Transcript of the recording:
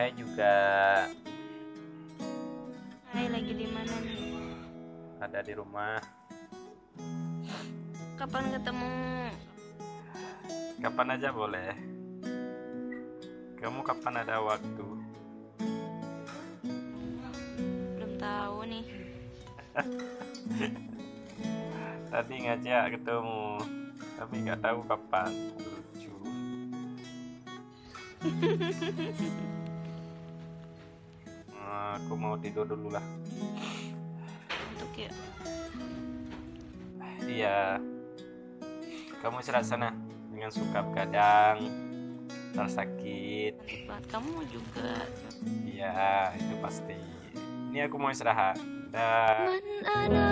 Hai juga, Hai, lagi di mana nih? ada di rumah. Kapan ketemu? Kapan aja boleh. Kamu kapan ada waktu? Belum tahu nih. Tadi ngajak ketemu, tapi nggak tahu kapan. Lucu. Aku mau tidur dulu lah. Untuk ya. Iya, kamu istirahat sana. Dengan suka begadang, ntar sakit. Cantik banget kamu juga. Iya, itu pasti. Ini aku mau istirahat. Dah. Man ana